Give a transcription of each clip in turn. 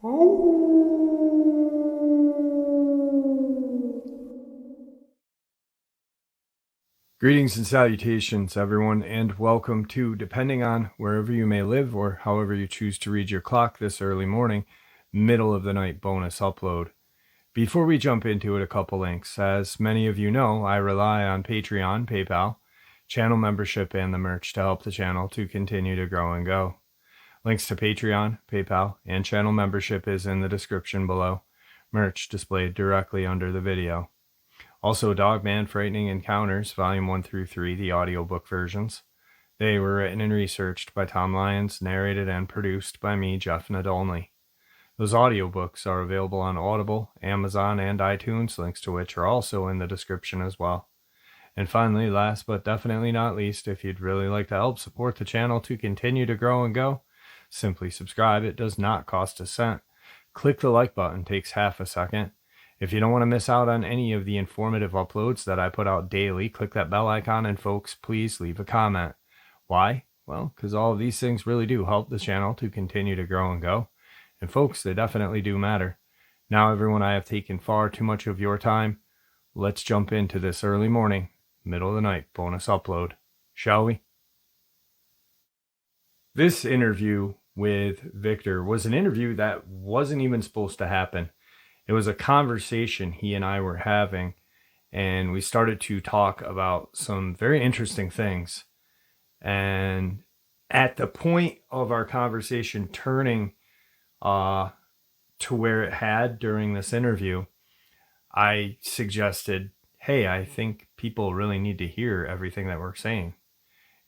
Greetings and salutations, everyone, and welcome to, depending on wherever you may live or however you choose to read your clock this early morning, middle of the night bonus upload. Before we jump into it, a couple links. As many of you know, I rely on Patreon, PayPal, channel membership, and the merch to help the channel to continue to grow and go. Links to Patreon, PayPal, and channel membership is in the description below. Merch displayed directly under the video. Also, Dogman Frightening Encounters, Volume 1 through 3, the audiobook versions. They were written and researched by Tom Lyons, narrated and produced by me, Jeff Nadolny. Those audiobooks are available on Audible, Amazon, and iTunes, links to which are also in the description as well. And finally, last but definitely not least, if you'd really like to help support the channel to continue to grow and go, simply subscribe. It does not cost a cent. Click the like button, takes half a second. If you don't want to miss out on any of the informative uploads that I put out daily, click that bell icon, and folks, please leave a comment. Why? Well, because all of these things really do help the channel to continue to grow and go. And folks, they definitely do matter. Now, everyone, I have taken far too much of your time. Let's jump into this early morning, middle of the night bonus upload, shall we? This interview with Victor was an interview that wasn't even supposed to happen. It was a conversation he and I were having, and we started to talk about some very interesting things. And at the point of our conversation turning to where it had during this interview, I suggested, hey, I think people really need to hear everything that we're saying.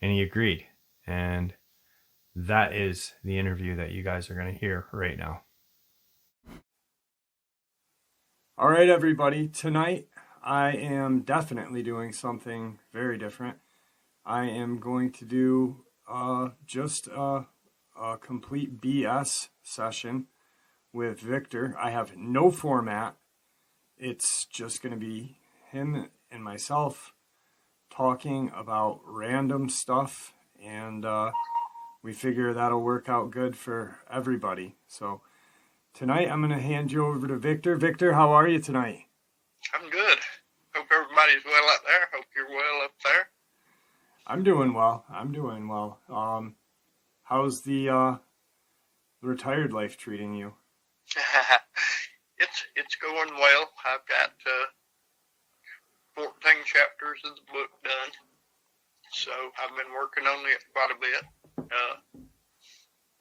And he agreed. And that is the interview that you guys are going to hear right now. All right, everybody. Tonight, I am definitely doing something very different. I am going to do just a complete BS session with Victor. I have no format. It's just going to be him and myself talking about random stuff, and we figure that'll work out good for everybody. So tonight, I'm going to hand you over to Victor. Victor, how are you tonight? I'm good. Hope everybody's well out there. Hope you're well up there. I'm doing well. How's the retired life treating you? It's going well. I've got 14 chapters of the book done. So I've been working on it quite a bit.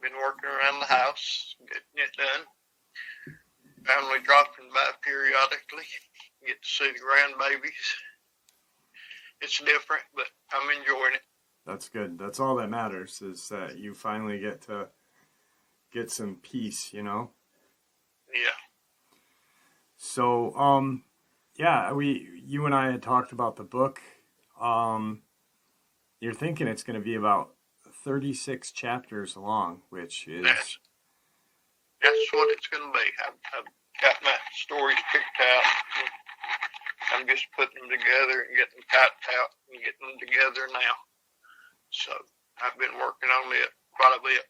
Been working around the house, getting it done. Family dropping by periodically. Get to see the grandbabies. It's different, but I'm enjoying it. That's good. That's all that matters, is that you finally get to get some peace, you know? Yeah. So, you and I had talked about the book. You're thinking it's going to be about 36 chapters long, which is... That's what it's going to be. I've got my stories picked out. I'm just putting them together and getting them typed out and getting them together now. So I've been working on it quite a bit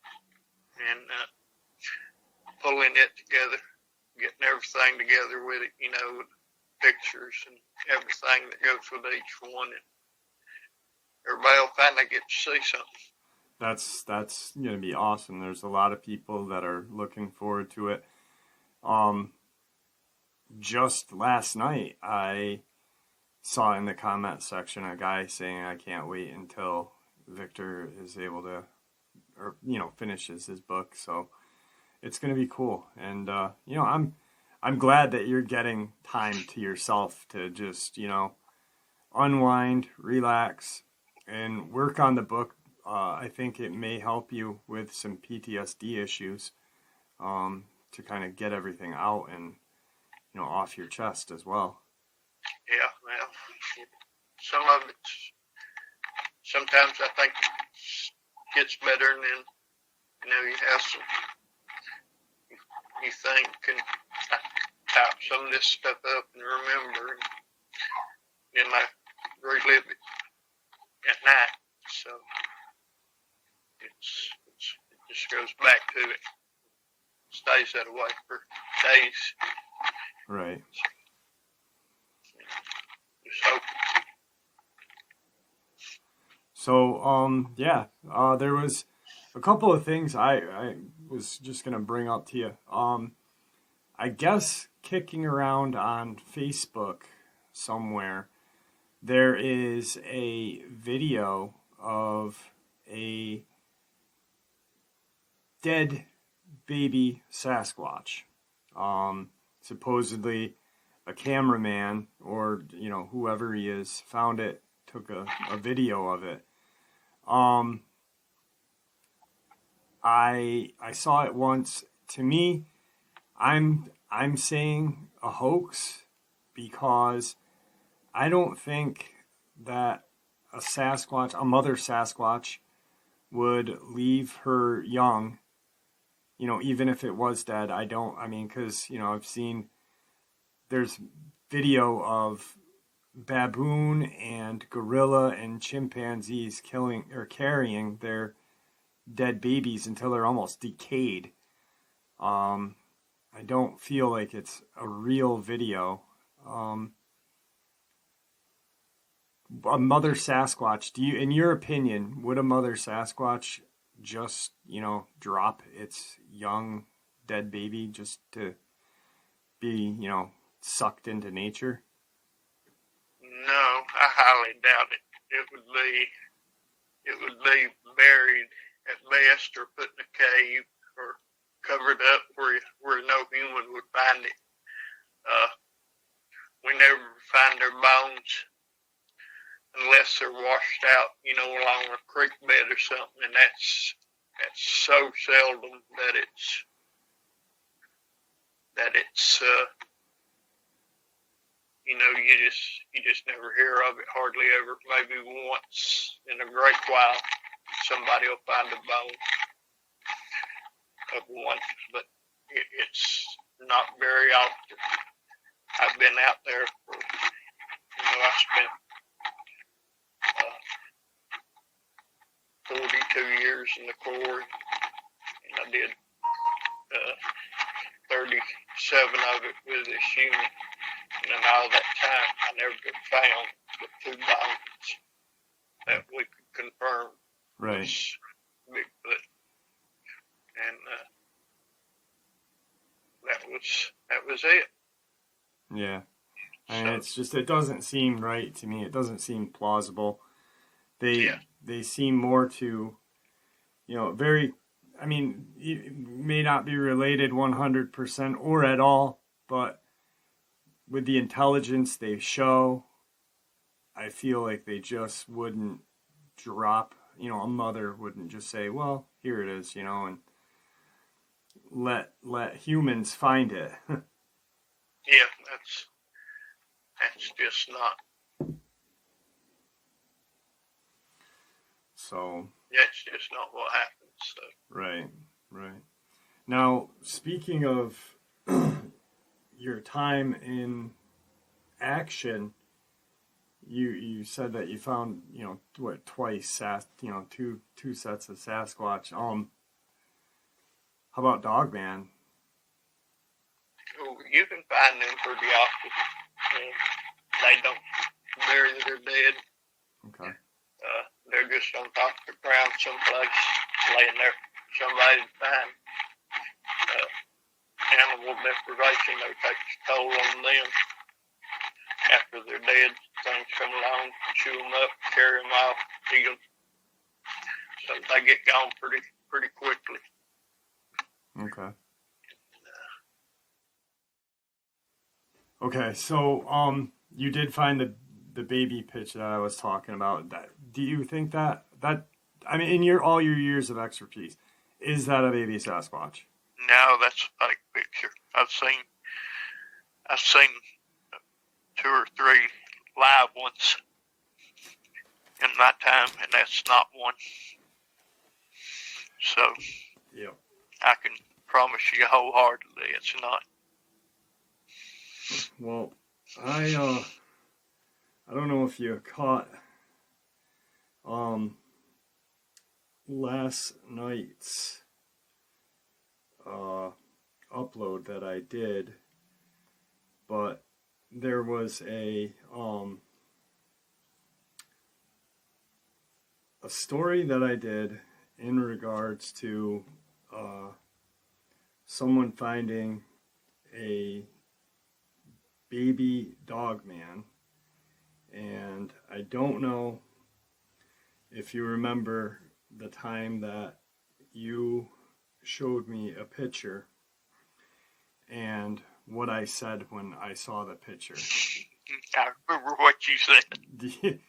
and pulling it together, getting everything together with it, pictures and everything that goes with each one. And everybody will finally get to see something. That's going to be awesome. There's a lot of people that are looking forward to it. Just last night, I saw in the comment section a guy saying, I can't wait until Victor is able to, finishes his book. So it's going to be cool. And, I'm glad that you're getting time to yourself to just, unwind, relax, and work on the book. I think it may help you with some PTSD issues, to kind of get everything out and, off your chest as well. Yeah, well, some of it, sometimes I think it gets better, and then, you have some, you think, and type some of this stuff up and remember, and then I relive it at night, so it just goes back to it. stays that way for days. Right. Just hope. So, yeah, there was a couple of things I was just going to bring up to you. I guess kicking around on Facebook somewhere, there is a video of a dead baby Sasquatch. Supposedly a cameraman or, whoever he is found it, took a video of it. I saw it once. To me, I'm saying a hoax because I don't think that a mother Sasquatch would leave her young, even if it was dead. Because, I've seen, there's video of baboon and gorilla and chimpanzees killing or carrying their dead babies until they're almost decayed. I don't feel like it's a real video. A mother Sasquatch, in your opinion, would a mother Sasquatch just, drop its young dead baby just to be, sucked into nature? No, I highly doubt it. It would be buried at best, or put in a cave, or covered up where no human would find it. We never find their bones unless they're washed out, along a creek bed or something, and that's so seldom that it's you just never hear of it, hardly ever. Maybe once in a great while somebody will find a bone of one, but it's not very often. I've been out there for, I spent 42 years in the Corps, and I did 37 of it with this unit. And in all that time, I never found the 2 bones that we could confirm Right. was Bigfoot. And that was it. Yeah. It's just, it doesn't seem right to me. It doesn't seem plausible. They seem more to, very, it may not be related 100% or at all, but with the intelligence they show, I feel like they just wouldn't drop, a mother wouldn't just say, well, here it is, and let humans find it. Yeah, that's just not. So. That's just not what happens. So. Right. Now, speaking of your time in action, you said that you found, twice, two sets of Sasquatch. How about Dogman? You can find them pretty often. They don't bury their dead. Okay. They're just on top of the ground someplace, laying there. Somebody to find. Animal deprivation, they take its toll on them. After they're dead, things come along, chew them up, carry them off, eat them. So they get gone pretty quickly. Okay. Okay, so you did find the baby pitch that I was talking about. Do you think that in all your years of expertise, is that a baby Sasquatch? No, that's a fake picture. I've seen 2 or 3 live ones in my time, and that's not one. So, yeah, I can promise you wholeheartedly it's not. Well, I don't know if you caught last night's upload that I did, but there was a story that I did in regards to someone finding a baby Dogman, and I don't know if you remember the time that you showed me a picture and what I said when I saw the picture. I remember what you said.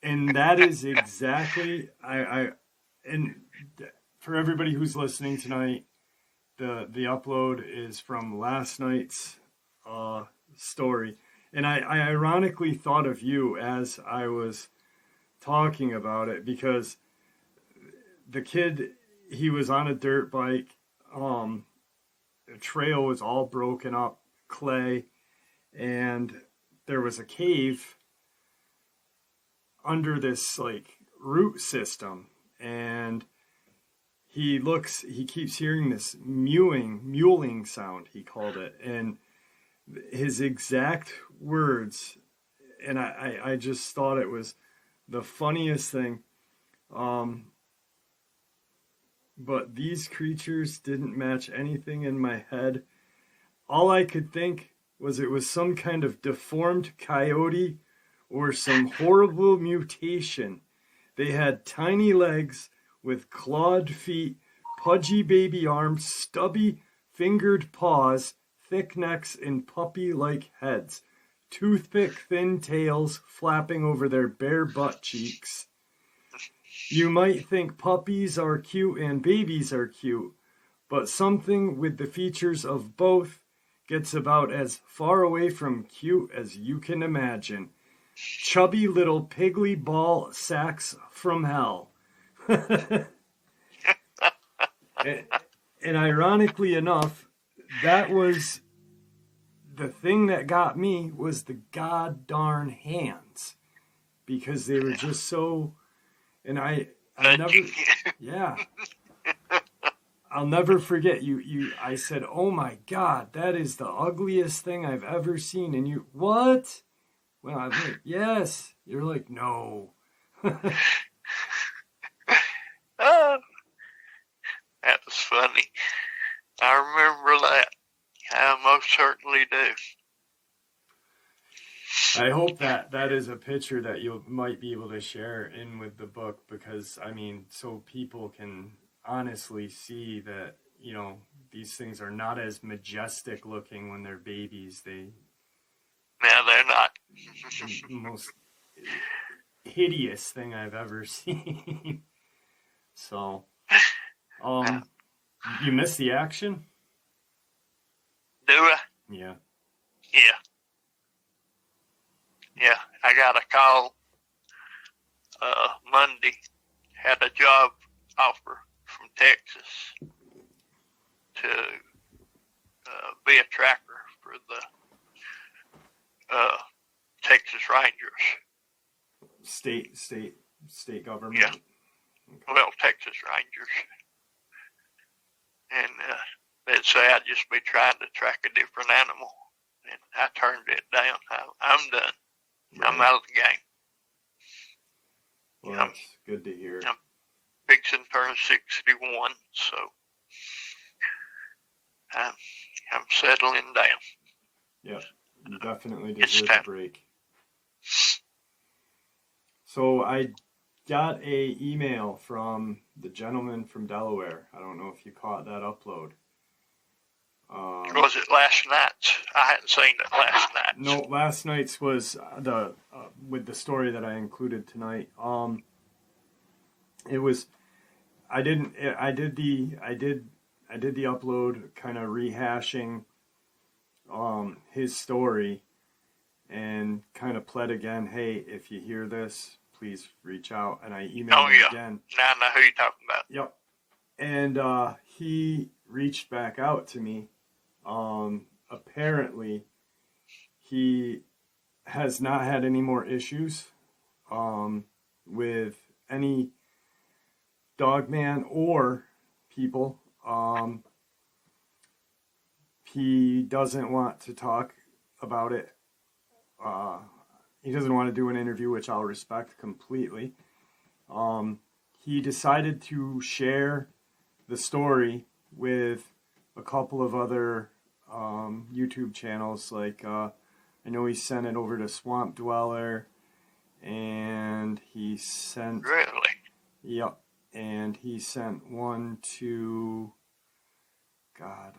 And that is exactly, and for everybody who's listening tonight, the upload is from last night's story. And I ironically thought of you as I was talking about it, because the kid, he was on a dirt bike. The trail was all broken up, clay, and there was a cave under this like root system, and he keeps hearing this mewling sound, he called it, and his exact words, and I just thought it was the funniest thing. But these creatures didn't match anything in my head. All I could think was it was some kind of deformed coyote or some horrible mutation. They had tiny legs with clawed feet, pudgy baby arms, stubby fingered paws, thick necks, and puppy-like heads, toothpick thin tails flapping over their bare butt cheeks. You might think puppies are cute and babies are cute, but something with the features of both gets about as far away from cute as you can imagine. Chubby little piggly ball sacks from hell. And ironically enough, that was the thing that got me, was the god darn hands, because they were just so, and I never, yeah, I'll never forget I said, oh my God, that is the ugliest thing I've ever seen. And you, what? Well, I'm like, yes. You're like, no. Oh, that was funny. I remember that. I most certainly do. I hope that is a picture that you might be able to share in with the book, because, I mean, so people can honestly see that, you know, these things are not as majestic looking when they're babies. No, they're not. The most hideous thing I've ever seen. So, you missed the action? Do I? Yeah. Yeah. Yeah, I got a call Monday. Had a job offer from Texas to be a tracker for the Texas Rangers. State government? Yeah. Okay. Well, Texas Rangers. And they'd say I'd just be trying to track a different animal. And I turned it down. I'm done. Right. I'm out of the game. Well, that's good to hear. I'm fixing to turn 61, so I'm settling down. Yeah, you definitely deserve a break. So I got a email from the gentleman from Delaware. I don't know if you caught that upload. Was it last night's? I hadn't seen it last night. No, last night's was with the story that I included tonight. It was, I did the upload, kind of rehashing his story, and kind of pled again, hey, if you hear this, please reach out. And I emailed him again. Now I know who you're talking about. Yep. And he reached back out to me. Apparently he has not had any more issues with any Dogman or people. he doesn't want to talk about it. He doesn't want to do an interview, which I'll respect completely. He decided to share the story with a couple of other YouTube channels. Like, I know he sent it over to Swamp Dweller, and he sent... Really? Yep. And he sent one to... God,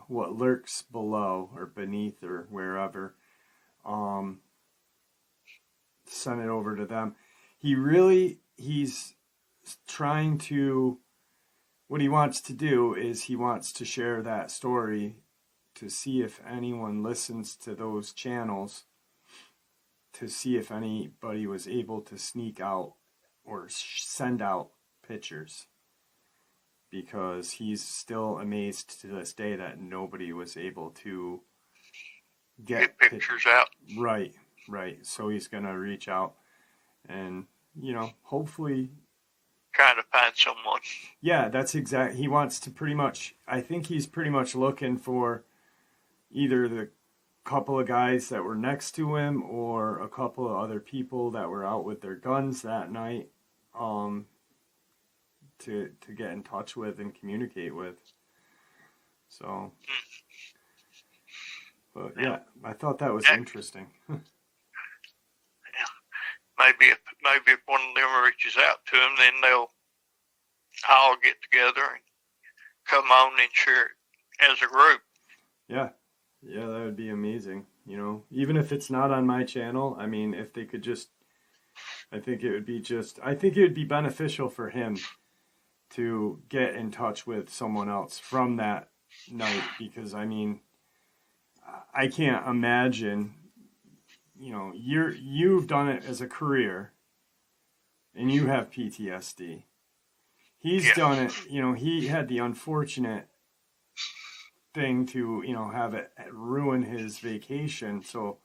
what lurks below, or beneath, or wherever. Sent it over to them. He's trying to... What he wants to do is he wants to share that story to see if anyone listens to those channels, to see if anybody was able to sneak out or send out pictures. Because he's still amazed to this day that nobody was able to get pictures out. Right. So he's going to reach out and, hopefully... Trying to find someone. Yeah, that's exact. He wants to pretty much... I think he's pretty much looking for either the couple of guys that were next to him or a couple of other people that were out with their guns that night. To get in touch with and communicate with. So, but yeah, I thought that was interesting. Yeah. Maybe if one of them reaches out to him, then they'll all get together and come on and share it as a group. Yeah, that would be amazing. Even if it's not on my channel, I mean, if they could just, I think it would be beneficial for him to get in touch with someone else from that night, because I mean, I can't imagine, you've done it as a career and you have PTSD. He's done it, he had the unfortunate thing to, have it ruin his vacation. So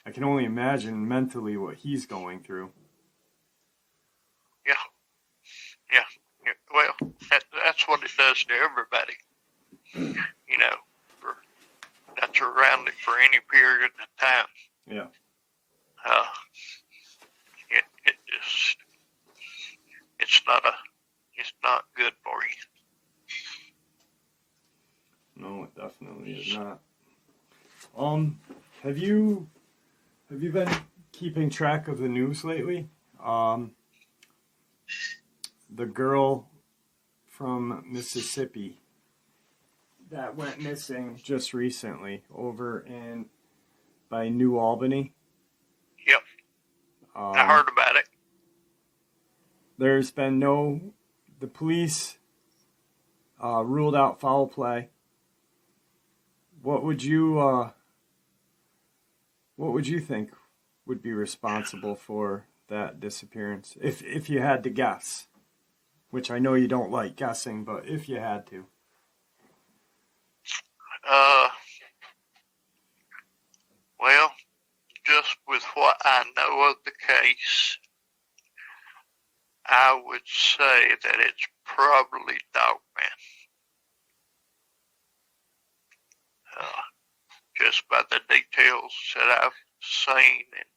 I can only imagine mentally what he's going through. Yeah. Well, that's what it does to everybody. That's around it for any period of time. Yeah. It's not good for you. No, it definitely is not. Have you been keeping track of the news lately? The girl from Mississippi that went missing just recently over by New Albany. Yep. I heard about it. There's been the police ruled out foul play. What would you think would be responsible for that disappearance, if you had to guess? Which I know you don't like guessing, but if you had to. Well, just with what I know of the case, I would say that it's probably Dogman. Just by the details that I've seen, and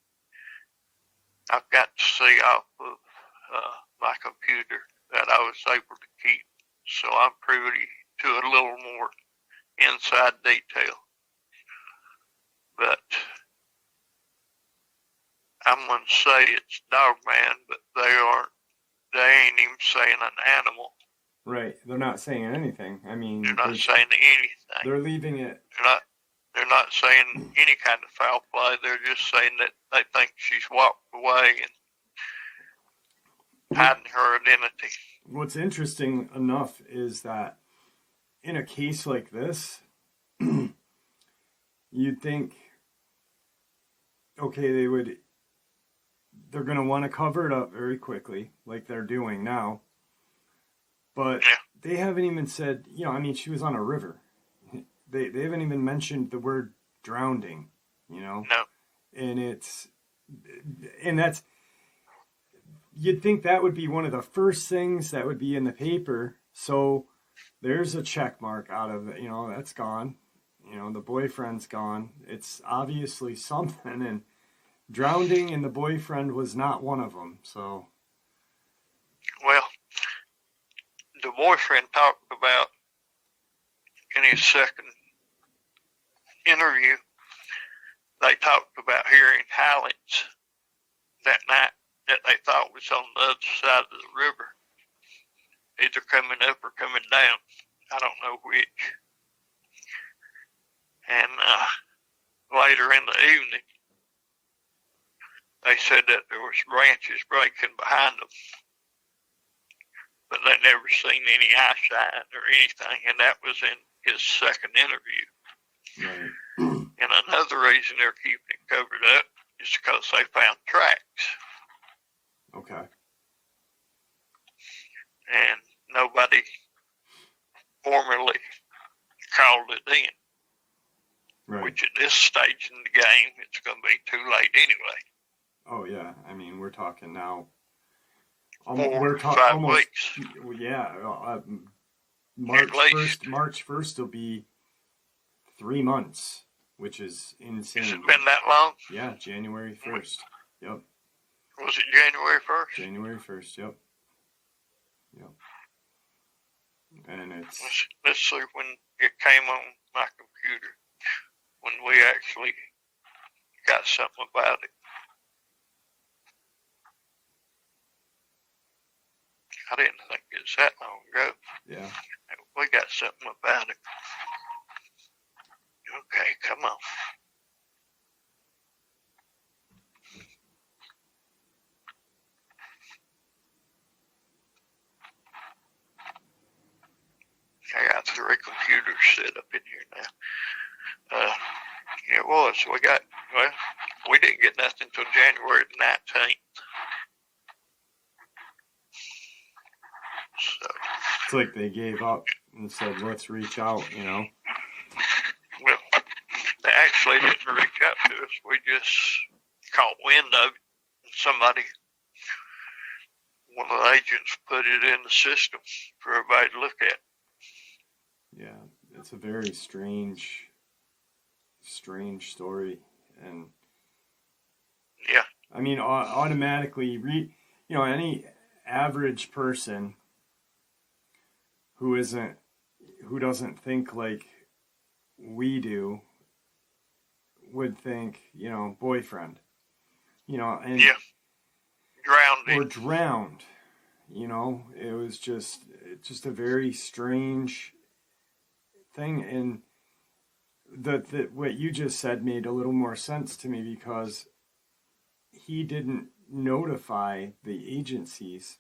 I've got to see off of my computer that I was able to keep, so I'm privy to a little more inside detail. But I'm going to say it's Dogman, but they ain't even saying an animal. Right, they're not saying anything. I mean, they're not saying anything. They're leaving it. They're not saying any kind of foul play. They're just saying that they think she's walked away and hiding her identity. What's interesting enough is that in a case like this, you'd think, okay, they're going to want to cover it up very quickly, like they're doing now. But they haven't even said, she was on a river. They haven't even mentioned the word drowning, No. And that's, you'd think that would be one of the first things that would be in the paper. So there's a check mark out of it, that's gone. You know, the boyfriend's gone. It's obviously something, and drowning and the boyfriend was not one of them, so. Well, the boyfriend talked about in his second interview, they talked about hearing howlings that night that they thought was on the other side of the river, either coming up or coming down. I don't know which. And later in the evening, they said that there was branches breaking behind them, but they never seen any eyesight or anything, and that was in his second interview. Right. And another reason they're keeping it covered up is because they found tracks. Okay. And nobody formally called it in. Right. Which at this stage in the game, it's going to be too late anyway. Oh yeah, I mean we're talking now. 4 to 5 almost, weeks. Yeah, March 1st will be 3 months, which is insane. Has it been that long? Yeah, January 1st. Yep. Was it January 1st? January 1st. Yep. And it's. Let's see when it came on my computer. When we actually got something about it. I didn't think it was that long ago. Yeah. We got something about it. Okay, come on. I got 3 computers set up in here now. It was. We didn't get nothing until January the 19th. So. It's like they gave up and said, let's reach out, you know? Well, they actually didn't reach out to us. We just caught wind of it. Somebody, one of the agents, put it in the system for everybody to look at. Yeah, it's a very strange story. And yeah, I mean, automatically, any average person who doesn't think like we do would think, boyfriend, and yeah, drowning or drowned. It was just a very strange thing, and what you just said made a little more sense to me because he didn't notify the agencies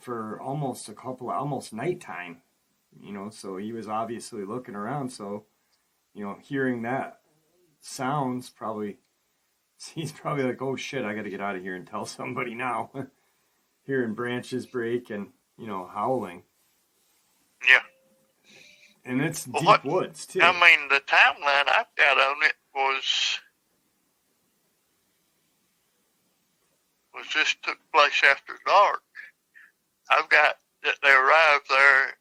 for almost nighttime, so he was obviously looking around. So, hearing that sounds he's probably like, oh shit, I got to get out of here and tell somebody now. Hearing branches break and, howling. Yeah. And it's deep woods, too. I mean, the timeline I've got on it was this took place after dark. I've got that they arrived there at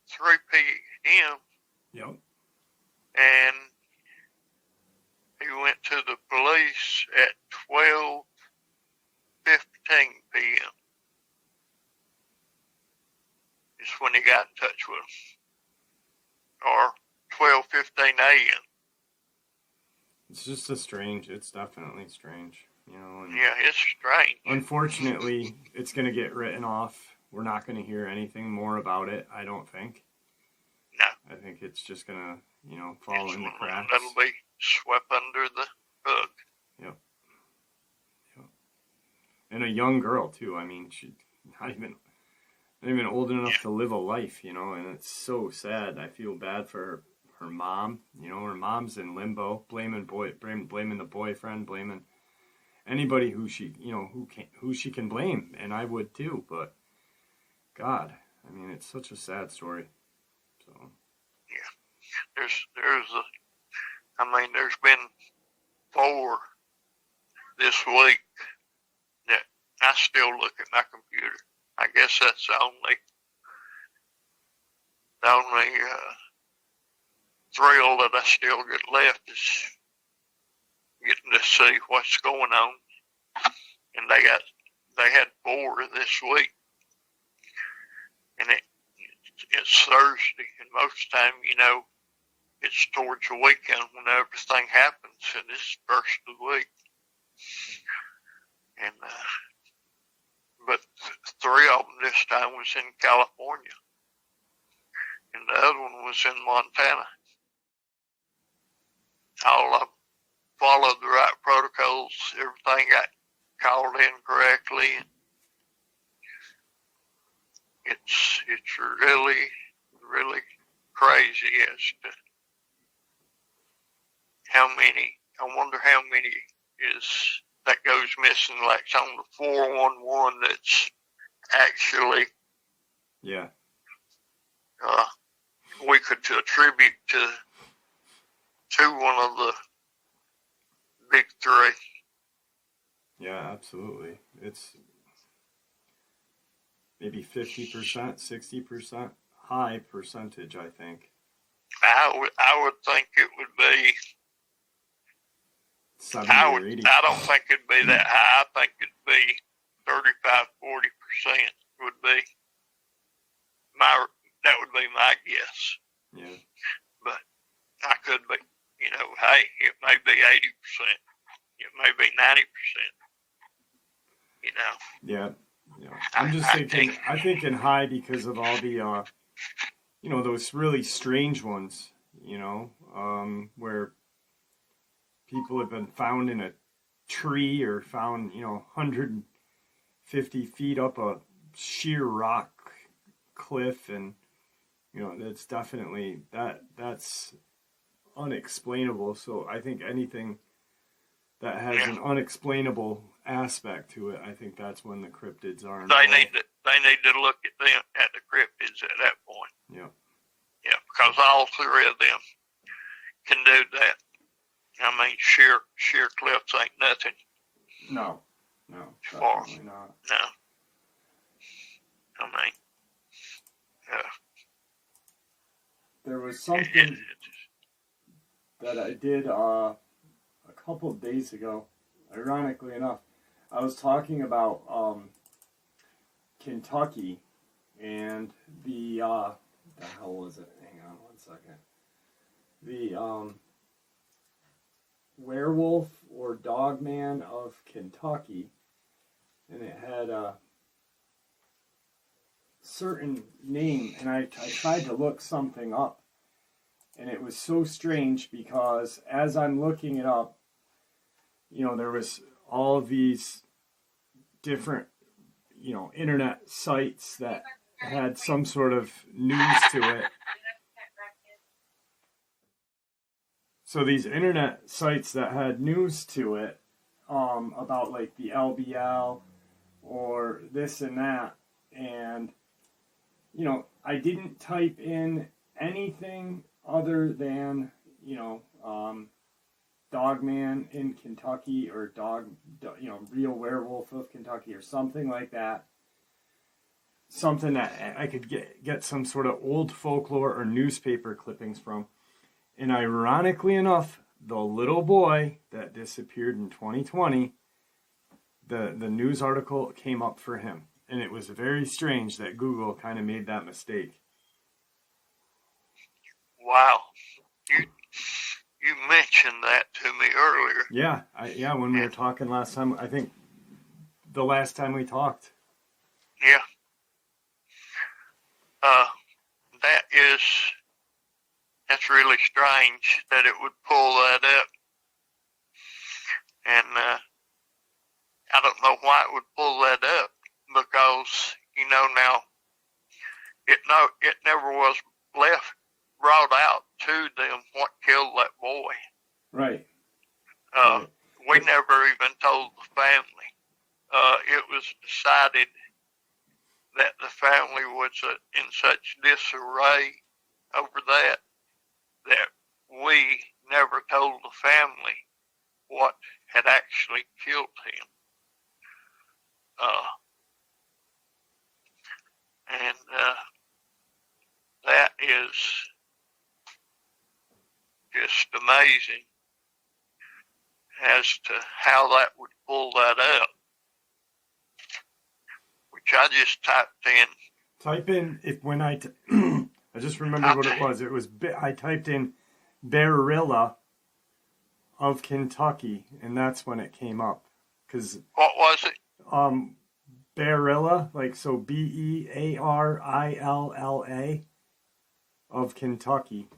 3 p.m. Yep. And he went to the police at 12:15 p.m. is when he got in touch with them. Or 12:15 a.m. It's just it's definitely strange, And yeah, it's strange. Unfortunately, it's going to get written off. We're not going to hear anything more about it, I don't think. No. I think it's just going to, fall in the cracks. That'll be swept under the rug. Yep. And a young girl, too. I mean, she's not even old enough to live a life, and it's so sad. I feel bad for her mom. Her mom's in limbo, blaming the boyfriend, blaming anybody who she can blame, and I would too. But God, I mean, it's such a sad story. So yeah, there's been 4 this week that I still look at my computer. I guess that's the only thrill that I still get left is getting to see what's going on. And they had 4 this week, and it's Thursday, and most time, it's towards the weekend when everything happens, and this is first of the week. And but 3 of them this time was in California, and the other one was in Montana. All of them followed the right protocols. Everything got called in correctly. It's really, really crazy as to how many. I wonder how many that goes missing. Like on the 411 that's actually we could attribute to one of the big 3. Yeah, absolutely. It's maybe 50%, 60% high percentage, I think. I would think it would be 70 or 80. I don't think it'd be that high. I think it'd be 35-40% would be that would be my guess. Yeah. But I could be, hey, it may be 80%. It may be 90%. Yeah. I'm just thinking. I think in high because of all the, those really strange ones. Where people have been found in a tree or found, 150 feet up a sheer rock cliff, and that's definitely that's unexplainable. So I think anything that has an unexplainable aspect to it, I think that's when the cryptids are involved. They need to look at them at the cryptids at that point. Yeah. Yeah, because all 3 of them can do that. I mean, sheer cliffs ain't nothing. No, definitely not. No. I mean, there was something that I did a couple of days ago. Ironically enough, I was talking about Kentucky and the hell was it? Hang on one second. The Werewolf or Dogman of Kentucky, and it had a certain name, and I tried to look something up, and it was so strange because as I'm looking it up, there was all these different, internet sites that had some sort of news to it. So these internet sites that had news to it, about like the LBL or this and that, and I didn't type in anything other than Dogman in Kentucky or Real Werewolf of Kentucky or something like that. Something that I could get some sort of old folklore or newspaper clippings from. And ironically enough, the little boy that disappeared in 2020, the news article came up for him. And it was very strange that Google kind of made that mistake. Wow. You mentioned that to me earlier. Yeah, when we were talking last time, I think the last time we talked. Yeah. That's really strange that it would pull that up. And I don't know why it would pull that up, because, now it never was brought out to them what killed that boy. Right. We never even told the family. It was decided that the family was in such disarray over that we never told the family what had actually killed him. And that is just amazing as to how that would pull that up. Which I just typed in. Type in, I just remembered what it was. I typed in Barilla of Kentucky, and that's when it came up. What was it? Barilla, like, so Bearilla of Kentucky.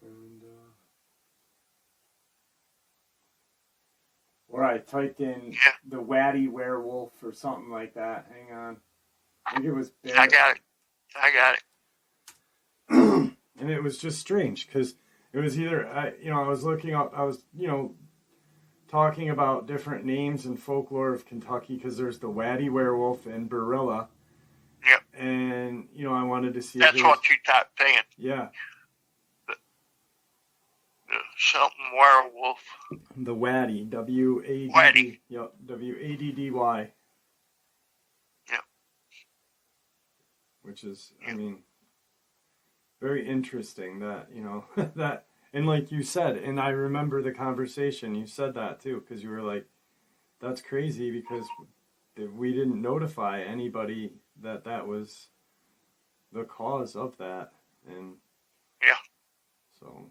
And, or I typed in the Waddy Werewolf or something like that. Hang on. I think it was I got it. And it was just strange because it was either, I was looking up, I was, talking about different names and folklore of Kentucky because there's the Waddy Werewolf and Barilla. Yep. And, I wanted to see. That's what you typed in. Yeah. The something werewolf. The Waddy. W-A-D-D. Waddy. Yep. W-A-D-D-Y. Yep. Which is, very interesting that, that, and like you said, and I remember the conversation, you said that too, because you were like, that's crazy because we didn't notify anybody that was the cause of that. And yeah. So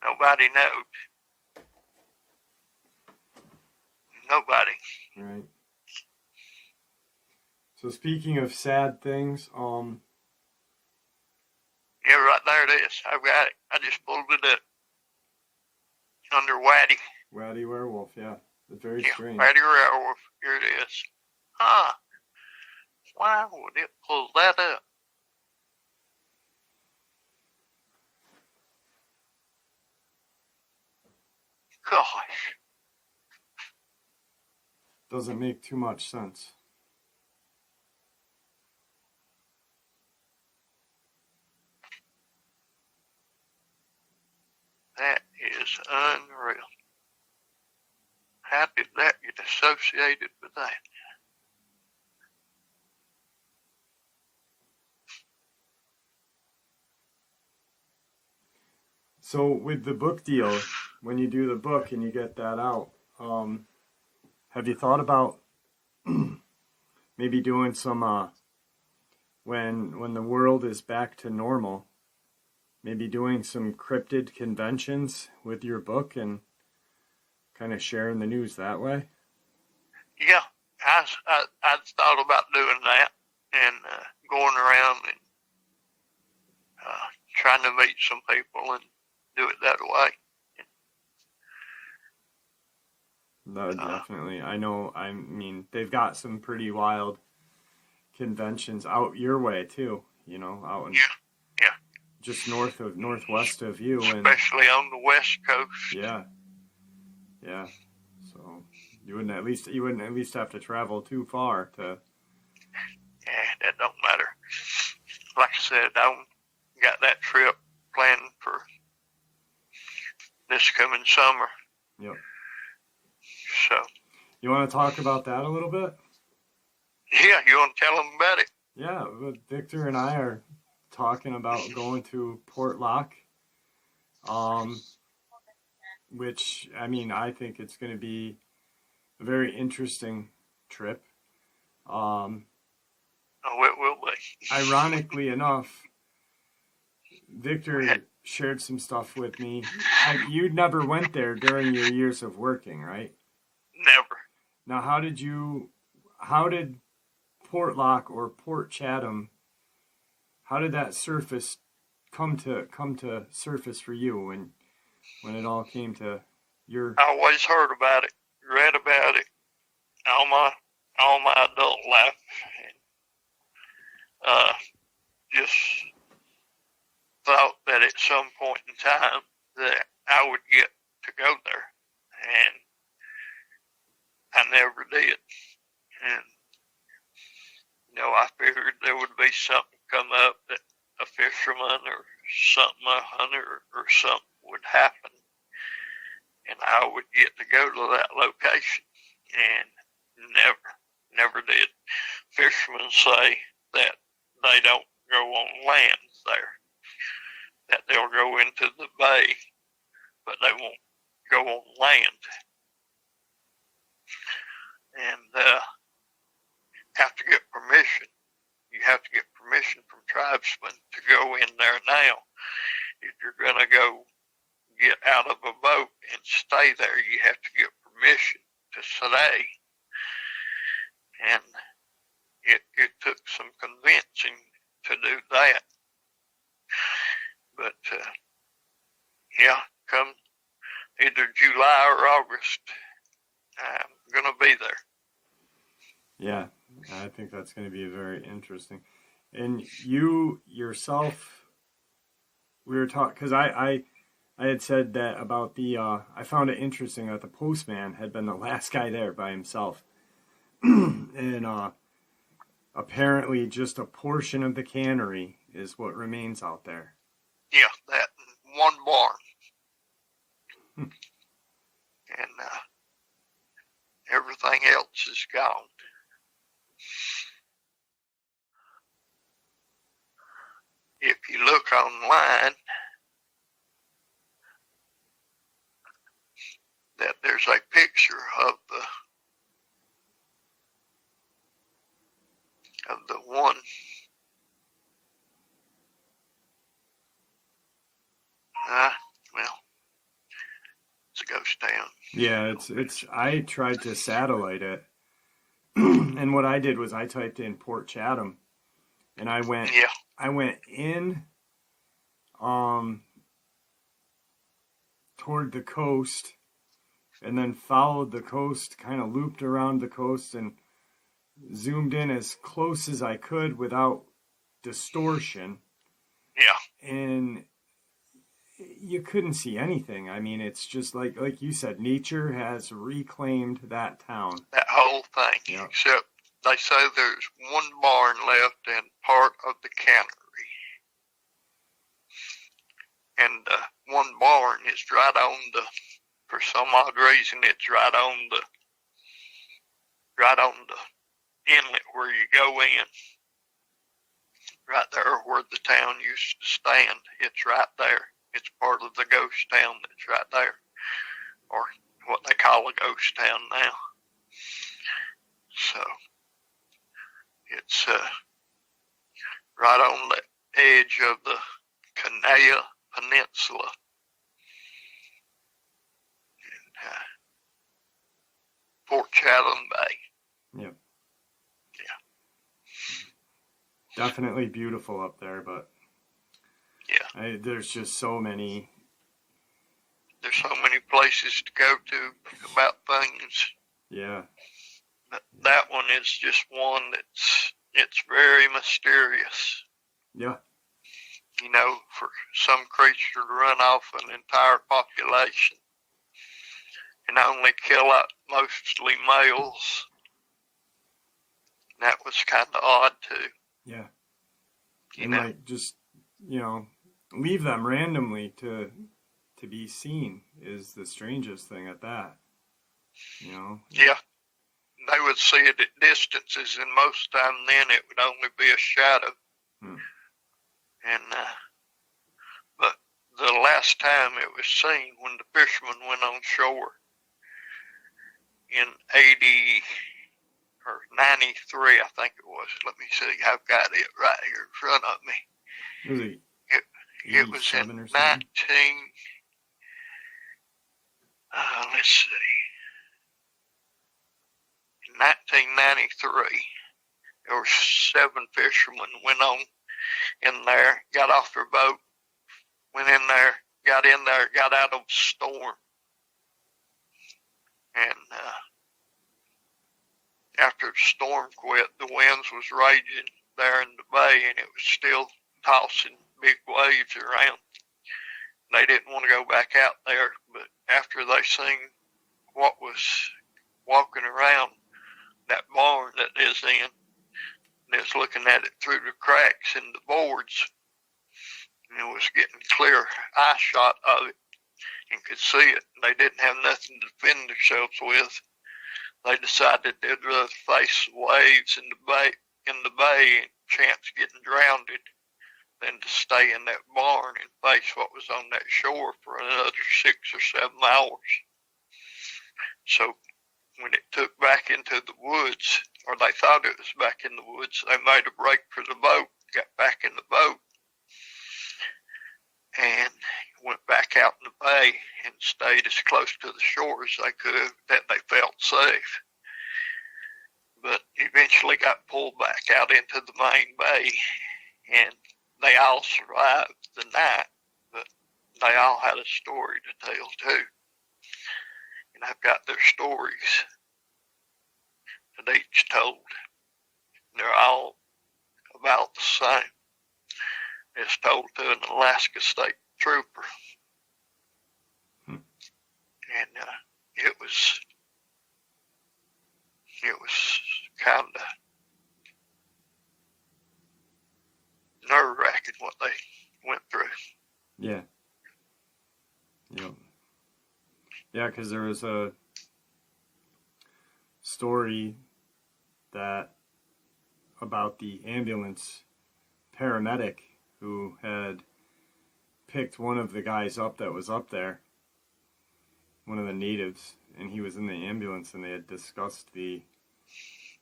nobody knows. Nobody. Right. So speaking of sad things, yeah, right there it is. I've got it. I just pulled it up. Under Waddy. Waddy Werewolf, yeah. It's very strange. Waddy Werewolf. Here it is. Huh. Why would it pull that up? Gosh. Doesn't make too much sense. That is unreal. How did that get associated with that? So with the book deal, when you do the book and you get that out, have you thought about maybe doing some when the world is back to normal, maybe doing some cryptid conventions with your book and kind of sharing the news that way? Yeah, I thought about doing that and going around and trying to meet some people and do it that way. No, definitely. They've got some pretty wild conventions out your way too, out in just northwest of you, especially on the West Coast. Yeah. So you wouldn't at least have to travel too far to. Yeah, that don't matter. Like I said, I got that trip planned for this coming summer. Yep. So. You want to talk about that a little bit? Yeah, you want to tell them about it? Yeah, Victor and I are talking about going to Port Lock, which, I think it's going to be a very interesting trip. Oh, it will be. Ironically enough, Victor shared some stuff with me. You never went there during your years of working, right? Never. Now, how did Port Lock or Port Chatham, how did that surface come to surface for you when it all came to your? I always heard about it, read about it, all my adult life, and just thought that at some point in time that I would get to go there, and I never did. And I figured there would be something come up that a fisherman or something, a hunter or something would happen, and I would get to go to that location, and never did. Fishermen say that they don't go on land there, that they'll go into the bay, but they won't go on land. And have to get permission. You have to get permission from tribesmen to go in there now. If you're going to go get out of a boat and stay there, you have to get permission to stay. And it took some convincing to do that. But, yeah, come either July or August, I'm going to be there. Yeah, I think that's going to be very interesting. And you yourself, we were talking, because I had said that about the, I found it interesting that the postman had been the last guy there by himself. And apparently just a portion of the cannery is what remains out there. Yeah, that one barn. And everything else is gone. If you look online, that there's a picture of the one well, it's a ghost town. Yeah, it's I tried to satellite it. And what I did was I typed in Port Chatham, and I went in toward the coast, and then followed the coast, kind of looped around the coast, and zoomed in as close as I could without distortion. Yeah. And you couldn't see anything. I mean, it's just like you said, nature has reclaimed that town. That whole thing. Yeah. Except they say there's one barn left and part of the cannery. And one barn is right on for some odd reason, it's right on the inlet where you go in. Right there where the town used to stand. It's right there. It's part of the ghost town that's right there. Or what they call a ghost town now. So, it's right on the edge of the Kanaya Peninsula. And, Port Chatham Bay. Yep. Yeah. Definitely beautiful up there, but yeah, there's just so many. There's so many places to go to about things. Yeah. But that one is just one it's very mysterious. Yeah. You know, for some creature to run off an entire population and only kill out mostly males, that was kind of odd too. Yeah. And like just, leave them randomly to be seen is the strangest thing at that. Yeah. They would see it at distances, and most of the time then it would only be a shadow. And but the last time it was seen when the fishermen went on shore in 80 or 93, I think it was. Let me see, I've got it right here in front of me. It was in 19. Let's see. In 1993, there were 7 fishermen went on in there, got off their boat, went in there, got out of a storm. And after the storm quit, the winds was raging there in the bay, and it was still tossing big waves around. They didn't want to go back out there, but after they seen what was walking around that barn that is in, and it was looking at it through the cracks in the boards, and it was getting clear eye shot of it and could see it. They didn't have nothing to defend themselves with. They decided they'd rather face the waves in the bay and chance getting drowned than to stay in that barn and face what was on that shore for another 6 or 7 hours. So when it took back into the woods, or they thought it was back in the woods, they made a break for the boat, got back in the boat, and went back out in the bay and stayed as close to the shore as they could, that they felt safe. But eventually got pulled back out into the main bay, and they all survived the night, but they all had a story to tell too. And I've got their stories that each told. They're all about the same. It's told to an Alaska State Trooper. And it was kind of nerve-wracking what they went through. Yeah. Yep. Yeah, because there was a story about the ambulance paramedic who had picked one of the guys up that was up there, one of the natives, and he was in the ambulance, and they had discussed the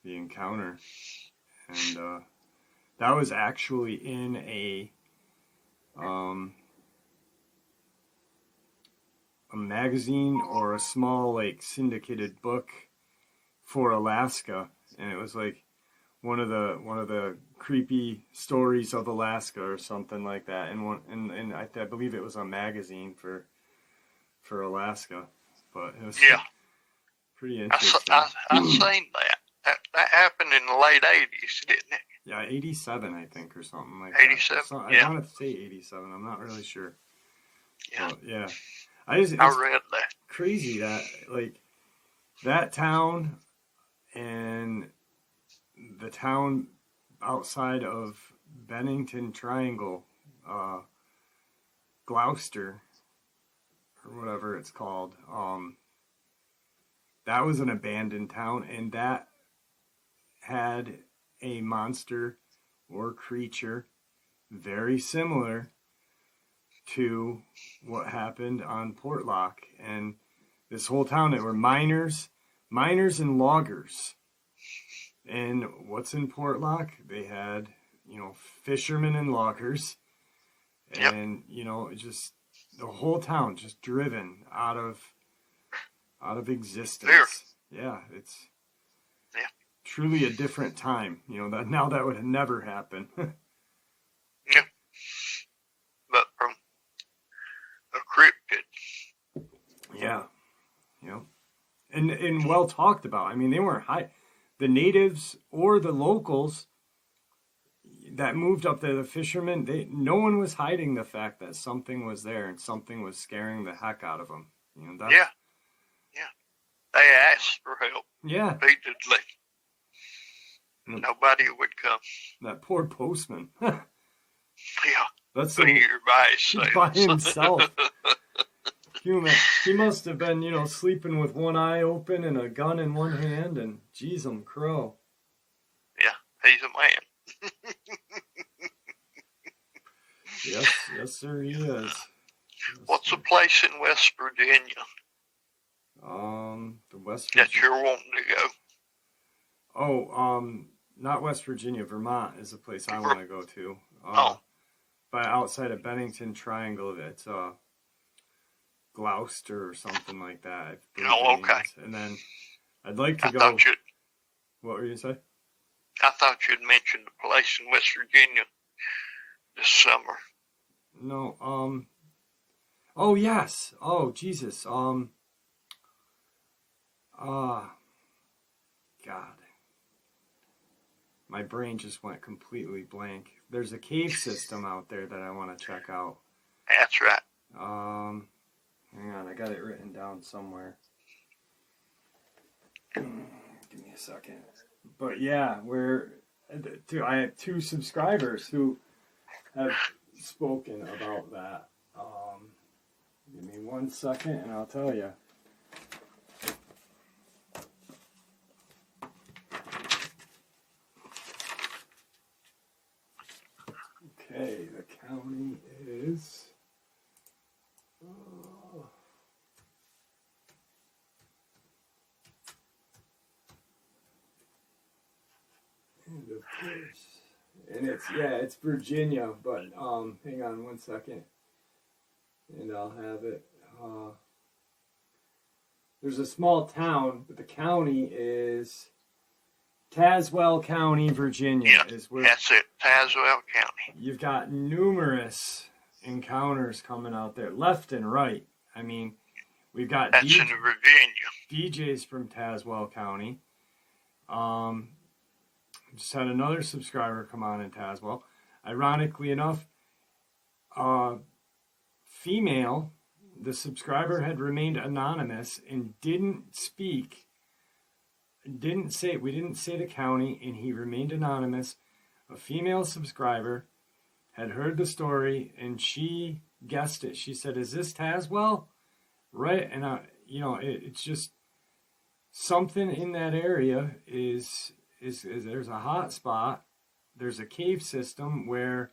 encounter, and that was actually in a magazine or a small like syndicated book for Alaska, and it was like one of the creepy stories of Alaska or something like that, and I believe it was a magazine for Alaska, but it was pretty interesting. I seen that. That happened in the late 80s, didn't it? Yeah, 87, I think, or something like 87? that. Yeah. I wanted to say 87. I'm not really sure. Yeah. But, yeah. I read that. Crazy that, like, that town and the town outside of Bennington Triangle, Gloucester, or whatever it's called, that was an abandoned town, and that had a monster or creature very similar to what happened on Portlock. And this whole town, it were miners and loggers. And what's in Portlock? They had, fishermen and loggers. And, just the whole town just driven out of existence. Fear. Yeah, it's truly a different time. That would never happen. Yeah. But from a cryptid. Yeah. And well talked about. I mean, they weren't the natives or the locals that moved up there, the fishermen, no one was hiding the fact that something was there and something was scaring the heck out of them. Yeah. They asked for help. Yeah. Repeatedly. Nobody would come. That poor postman. Yeah. That's by himself. He must have been, sleeping with one eye open and a gun in one hand, and geez, crow. Yeah, he's a man. Yes, sir, he is. What's a place in West Virginia? The West Virginia. That you're wanting to go? Oh, not West Virginia. Vermont is the place I want to go to. But outside of Bennington Triangle, it's Gloucester or something like that. Oh, okay. And then I'd like to go. What were you going to say? I thought you'd mentioned a place in West Virginia this summer. No. Oh yes. Oh Jesus. God. My brain just went completely blank. There's a cave system out there that I want to check out. That's right. Hang on, I got it written down somewhere. Give me a second. But yeah, I have 2 subscribers who have spoken about that. Give me 1 second and I'll tell you. Okay, the county is... and of course, and it's Virginia, but hang on 1 second, and I'll have it. There's a small town, but the county is Tazewell County, Virginia. Yeah, is where that's it, Tazewell County. You've got numerous encounters coming out there, left and right. I mean, we've got that's in Virginia. DJs from Tazewell County. Just had another subscriber come on in Tazewell. Ironically enough, female, the subscriber had remained anonymous and didn't speak. We didn't say the county, and he remained anonymous. A female subscriber had heard the story, and she guessed it. She said, "Is this Tazewell?" Right, and it's just something in that area is there's a hot spot. There's a cave system where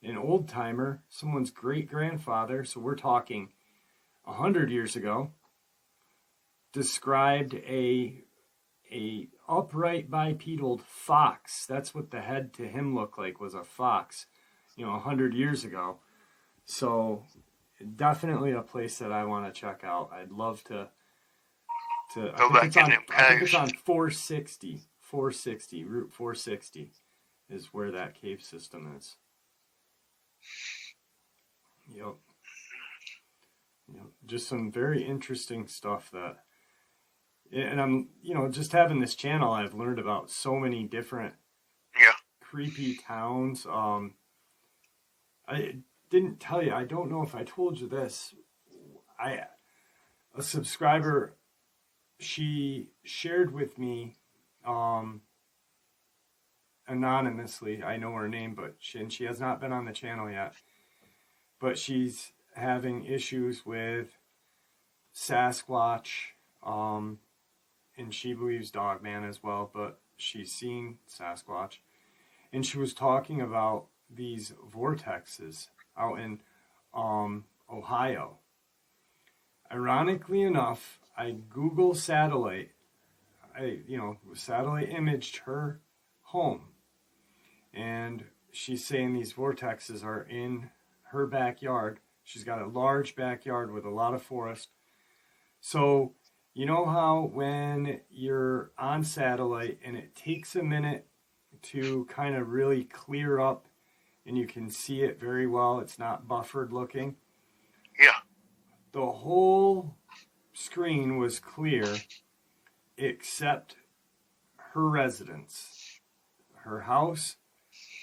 an old timer, someone's great grandfather, so we're talking 100 years ago, described a upright bipedal fox. That's what the head to him looked like, was a fox, 100 years ago. So definitely a place that I want to check out. I'd love to I think it's on 460, Route 460 is where that cave system is. Yep. Just some very interesting stuff that, and I'm, just having this channel, I've learned about so many different creepy towns. I didn't tell you, I don't know if I told you this. A subscriber, she shared with me, anonymously, I know her name, but she has not been on the channel yet, but she's having issues with Sasquatch, and she believes Dogman as well, but she's seen Sasquatch, and she was talking about these vortexes out in Ohio. Ironically enough, I Google satellite, satellite imaged her home, and she's saying these vortexes are in her backyard. She's got a large backyard with a lot of forest. So, you know how when you're on satellite and it takes a minute to kind of really clear up and you can see it very well, it's not buffered looking? Yeah. The whole screen was clear except her residence. Her house,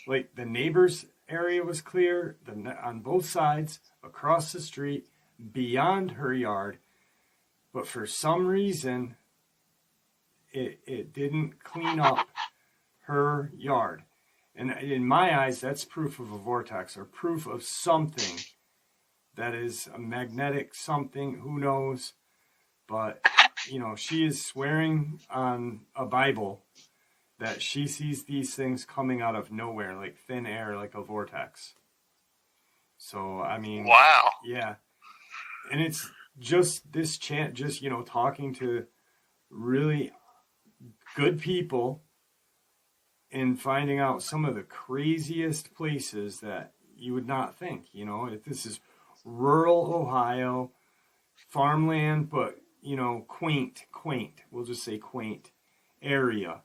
like the neighbor's area was clear on both sides, across the street, beyond her yard, but for some reason it didn't clean up her yard. And in my eyes, that's proof of a vortex, or proof of something that is a magnetic something, who knows. But she is swearing on a Bible that she sees these things coming out of nowhere, like thin air, like a vortex. So, I mean... Wow. Yeah. And it's just this chant, just, talking to really good people and finding out some of the craziest places that you would not think, if this is rural Ohio, farmland, but, quaint, we'll just say quaint area.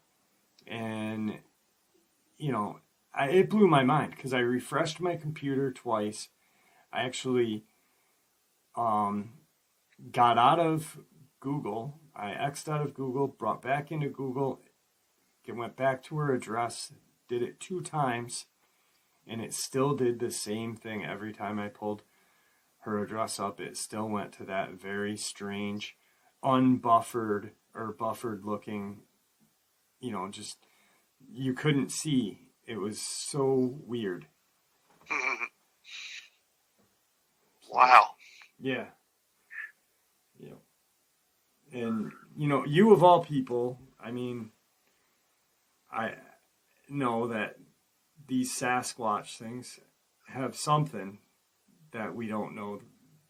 And, it blew my mind because I refreshed my computer twice. I actually got out of Google. I X'd out of Google, brought back into Google, went back to her address, did it 2 times, and it still did the same thing. Every time I pulled her address up, it still went to that very strange, unbuffered or buffered looking, just you couldn't see. It was so weird. Wow. Yeah. Yeah. And, you know, you of all people, I mean, I know that these Sasquatch things have something that we don't know.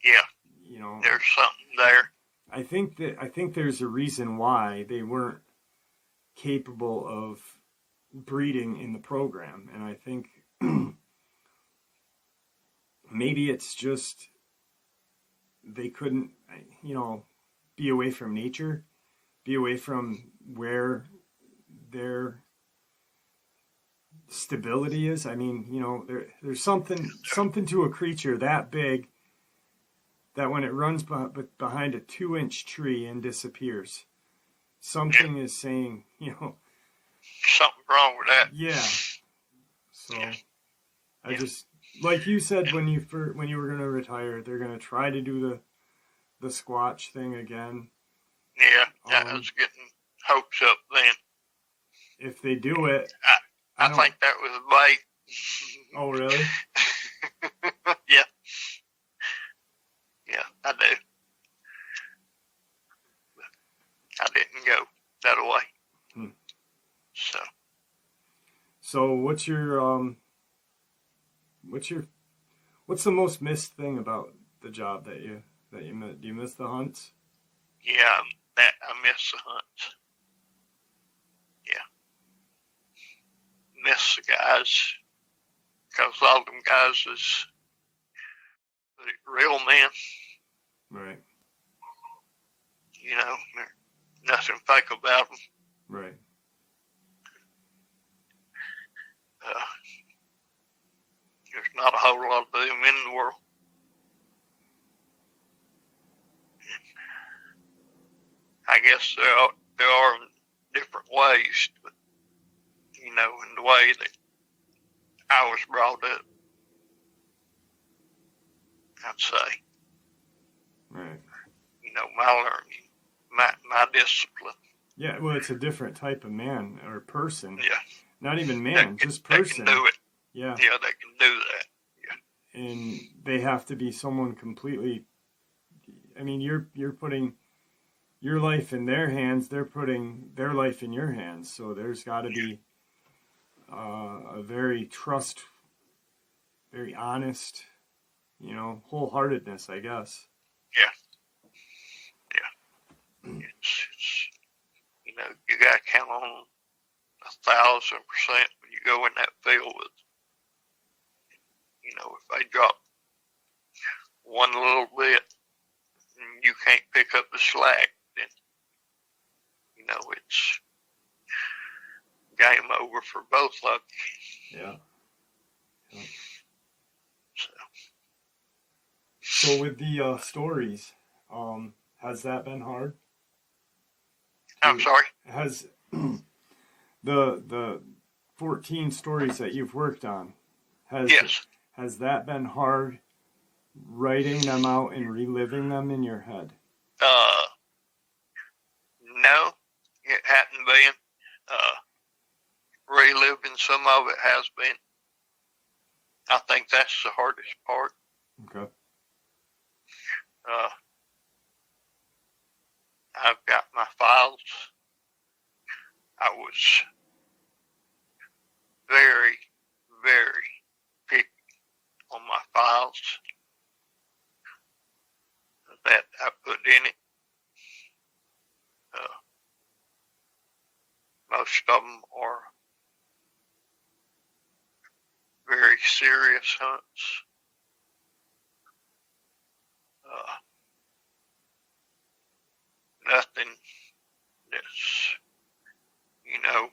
Yeah. You know, There's something there. I think there's a reason why they weren't capable of breeding in the program, and I think maybe it's just they couldn't, you know, be away from nature, be away from where their stability is. I mean, you know, there's something to a creature that big that when it runs behind a 2-inch tree and disappears, something is saying, you know, something wrong with that. Yeah. So I just, like you said, when you were going to retire, they're going to try to do the Squatch thing again. Yeah, I was getting hopes up then. If they do it, I think that was a bait. Oh, really? Yeah. Yeah, I do. But I didn't go that way. So what's the most missed thing about the job that you miss? Do you miss the hunts? Yeah, I miss the hunts. Yeah. Miss the guys. Because a lot of them guys is real men. Right. You know, there's nothing fake about them. Right. There's not a whole lot of them in the world. I guess there are different ways, but, you know, in the way that I was brought up, I'd say. Right. You know, my learning, my discipline. Yeah, well, it's a different type of man or person. Yeah. Not even man, just person. They can do it. Yeah. Yeah, they can do that. Yeah. And they have to be someone completely. I mean, you're putting your life in their hands. They're putting their life in your hands. So there's got to be a very very honest, you know, wholeheartedness, I guess. Yeah. Yeah. It's you know, you got to count on 1,000% when you go in that field with, you know, if they drop one little bit and you can't pick up the slack, then, you know, it's game over for both of you. Yeah. So So with the stories, has that been hard? I'm sorry? Has the 14 stories that you've worked on, has that been hard writing them out and reliving them in your head? No, it hadn't been. Reliving some of it has been. I think that's the hardest part. Okay. I've got my files. I was very, very picky on my files that I put in it. Most of them are very serious hunts. Nothing that's, you know,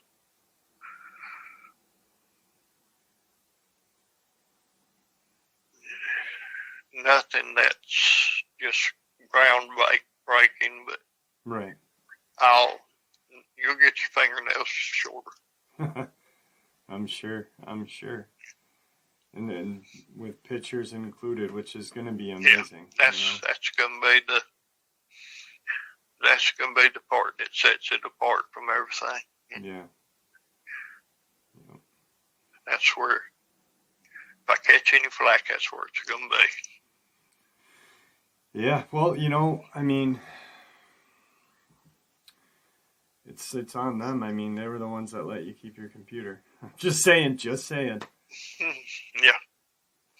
nothing that's just groundbreaking, but Right. you'll get your fingernails shorter. I'm sure. And then with pictures included, which is going to be amazing. Yeah, that's gonna be the part that sets it apart from everything. Yeah. that's where, if I catch any flack, that's where it's going to be. Yeah, well, you know, I mean, it's on them. I mean, they were the ones that let you keep your computer. Just saying. Yeah.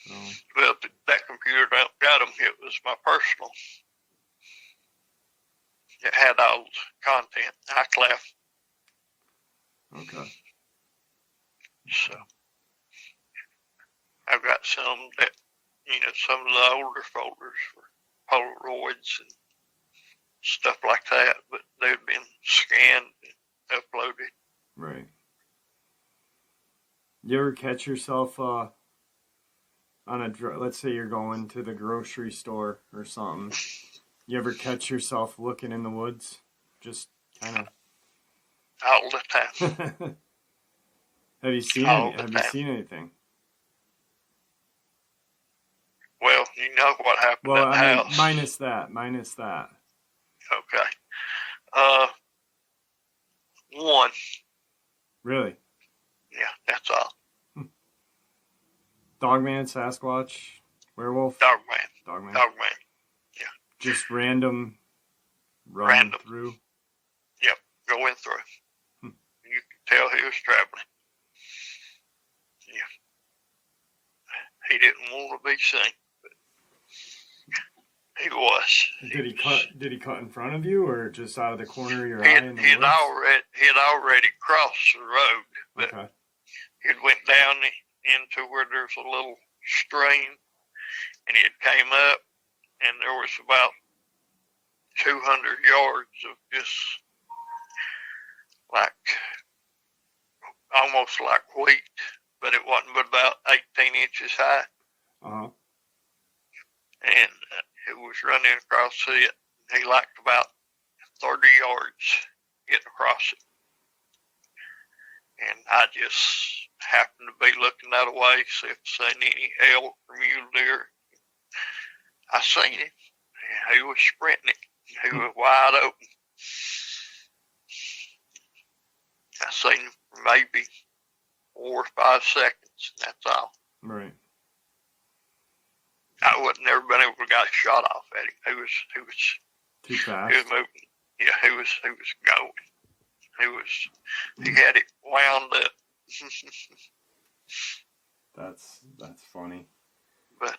So. Well, that computer that got them, it was my personal. It had all the content. I left. Okay. So I've got some that, some of the older folders for Polaroids and stuff like that, but they've been scanned and uploaded. Right. You ever catch yourself on let's say you're going to the grocery store or something. You ever catch yourself looking in the woods? Just kind of all the time. Have you seen you seen anything? Well, you know what happened well, at the house. Minus that. Okay. One. Really? Yeah, that's all. Dogman, Sasquatch, werewolf? Dogman. Yeah. Just random through? Yep, going through. You can tell he was traveling. Yeah. He didn't want to be seen, but he was. Did he cut in front of you, or just out of the corner of your eye in the He woods? had already crossed the road, but okay. he went down into where there's a little stream, and it came up, and there was about 200 yards of just almost like wheat, but it wasn't but about 18 inches high. Uh-huh. And it was running across it. He liked about 30 yards getting across it. And I just happened to be looking that way, see if I seen any elk or mule deer. I seen him. And he was sprinting it. He was wide open. I seen him for maybe 4 or 5 seconds. That's all. Right. I would never been able to get a shot off at him. He was too fast. He was moving. Yeah, he was going. He had it wound up. That's funny. But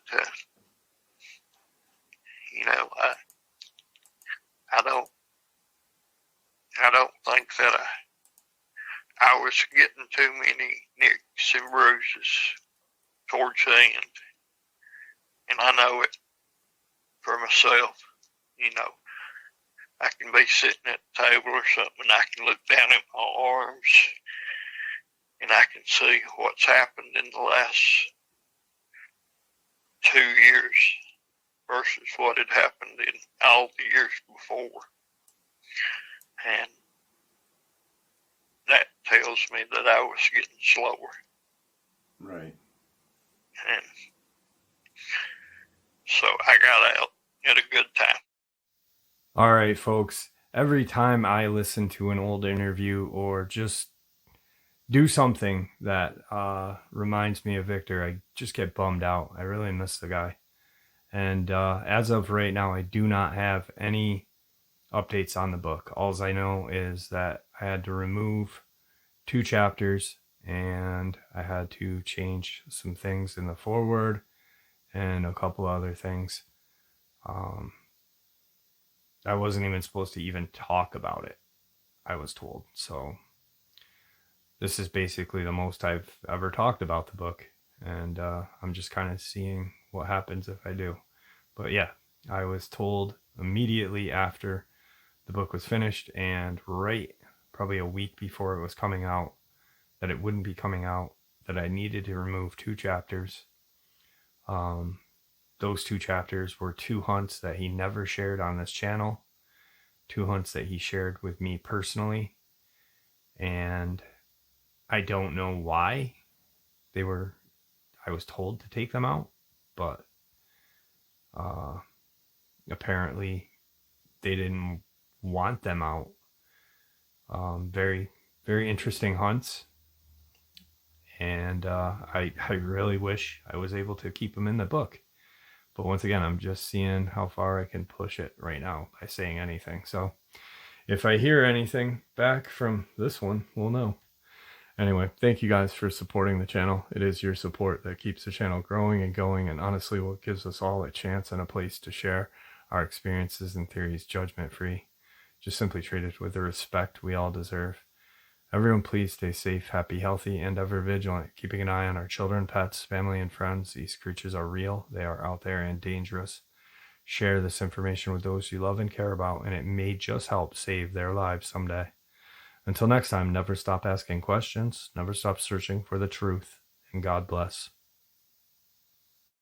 I don't think that I was getting too many nicks and bruises towards the end. And I know it for myself. I can be sitting at the table or something, and I can look down at my arms, and I can see what's happened in the last 2 years versus what had happened in all the years before. And that tells me that I was getting slower. Right. And so I got out at a good time. All right, folks. Every time I listen to an old interview or just do something that reminds me of Victor, I just get bummed out. I really miss the guy. And as of right now, I do not have any updates on the book. All I know is that I had to remove 2 chapters, and I had to change some things in the foreword and a couple other things. I wasn't even supposed to even talk about it, I was told. So this is basically the most I've ever talked about the book, and I'm just kind of seeing what happens if I do. But yeah, I was told immediately after the book was finished, and probably a week before it was coming out, that it wouldn't be coming out, that I needed to remove 2 chapters. Those 2 chapters were 2 hunts that he never shared on this channel, 2 hunts that he shared with me personally, and I don't know why I was told to take them out, but apparently they didn't want them out. Very, very interesting hunts, And I really wish I was able to keep them in the book. But once again, I'm just seeing how far I can push it right now by saying anything. So if I hear anything back from this one, we'll know. Anyway, thank you guys for supporting the channel. It is your support that keeps the channel growing and going, and honestly what gives us all a chance and a place to share our experiences and theories judgment-free. Just simply treated with the respect we all deserve. Everyone please stay safe, happy, healthy, and ever vigilant, keeping an eye on our children, pets, family, and friends. These creatures are real. They are out there and dangerous. Share this information with those you love and care about, and it may just help save their lives someday. Until next time, never stop asking questions, never stop searching for the truth, and God bless.